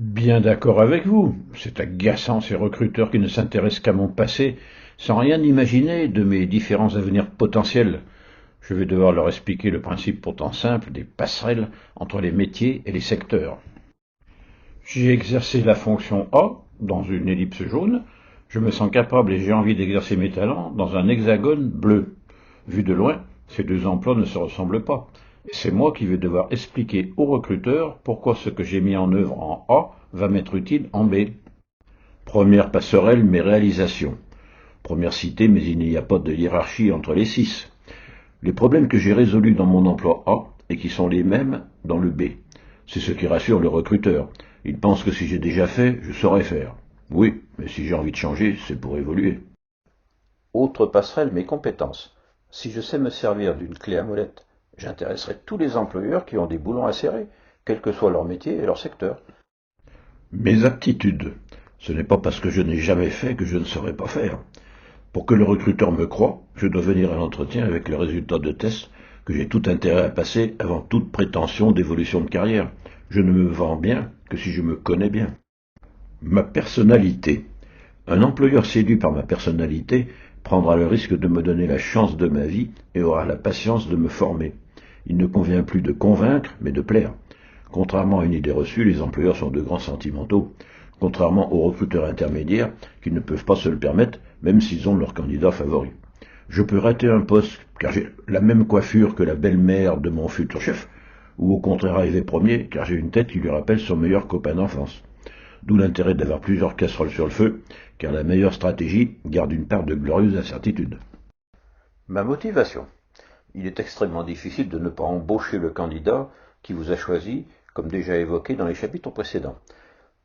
Bien d'accord avec vous. C'est agaçant ces recruteurs qui ne s'intéressent qu'à mon passé sans rien imaginer de mes différents avenirs potentiels. Je vais devoir leur expliquer le principe pourtant simple des passerelles entre les métiers et les secteurs. J'ai exercé la fonction A dans une ellipse jaune. Je me sens capable et j'ai envie d'exercer mes talents dans un hexagone bleu. Vu de loin, ces deux emplois ne se ressemblent pas. Et c'est moi qui vais devoir expliquer aux recruteurs pourquoi ce que j'ai mis en œuvre en A va m'être utile en B. Première passerelle, mes réalisations. Première cité, mais il n'y a pas de hiérarchie entre les six. Les problèmes que j'ai résolus dans mon emploi A et qui sont les mêmes dans le B. C'est ce qui rassure le recruteur. Il pense que si j'ai déjà fait, je saurais faire. Oui, mais si j'ai envie de changer, c'est pour évoluer. Autre passerelle, mes compétences. Si je sais me servir d'une clé à molette, j'intéresserai tous les employeurs qui ont des boulons à serrer, quel que soit leur métier et leur secteur. Mes aptitudes. Ce n'est pas parce que je n'ai jamais fait que je ne saurais pas faire. Pour que le recruteur me croie, je dois venir à l'entretien avec le résultat de test que j'ai tout intérêt à passer avant toute prétention d'évolution de carrière. Je ne me vends bien que si je me connais bien. Ma personnalité. Un employeur séduit par ma personnalité prendra le risque de me donner la chance de ma vie et aura la patience de me former. Il ne convient plus de convaincre, mais de plaire. Contrairement à une idée reçue, les employeurs sont de grands sentimentaux, contrairement aux recruteurs intermédiaires qui ne peuvent pas se le permettre, même s'ils ont leur candidat favori. Je peux rater un poste car j'ai la même coiffure que la belle-mère de mon futur chef, ou au contraire arriver premier car j'ai une tête qui lui rappelle son meilleur copain d'enfance. D'où l'intérêt d'avoir plusieurs casseroles sur le feu, car la meilleure stratégie garde une part de glorieuse incertitude. Ma motivation. Il est extrêmement difficile de ne pas embaucher le candidat qui vous a choisi, comme déjà évoqué dans les chapitres précédents.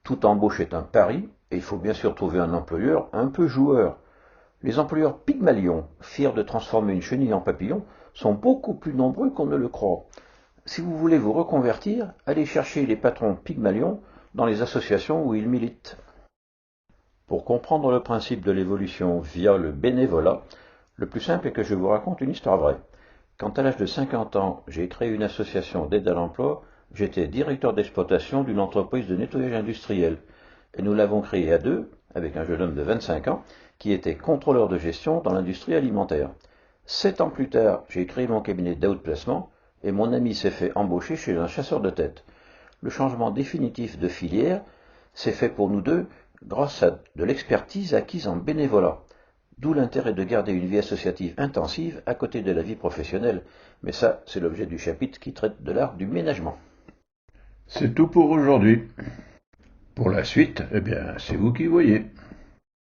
Toute embauche est un pari, et il faut bien sûr trouver un employeur un peu joueur. Les employeurs pygmalions, fiers de transformer une chenille en papillon, sont beaucoup plus nombreux qu'on ne le croit. Si vous voulez vous reconvertir, allez chercher les patrons pygmalions dans les associations où ils militent. Pour comprendre le principe de l'évolution via le bénévolat, le plus simple est que je vous raconte une histoire vraie. Quand à l'âge de 50 ans, j'ai créé une association d'aide à l'emploi, j'étais directeur d'exploitation d'une entreprise de nettoyage industriel. Et nous l'avons créée à deux, avec un jeune homme de 25 ans, qui était contrôleur de gestion dans l'industrie alimentaire. 7 ans plus tard, j'ai créé mon cabinet d'outplacement et mon ami s'est fait embaucher chez un chasseur de tête. Le changement définitif de filière s'est fait pour nous deux grâce à de l'expertise acquise en bénévolat. D'où l'intérêt de garder une vie associative intensive à côté de la vie professionnelle. Mais ça, c'est l'objet du chapitre qui traite de l'art du ménagement. C'est tout pour aujourd'hui. Pour la suite, eh bien, c'est vous qui voyez.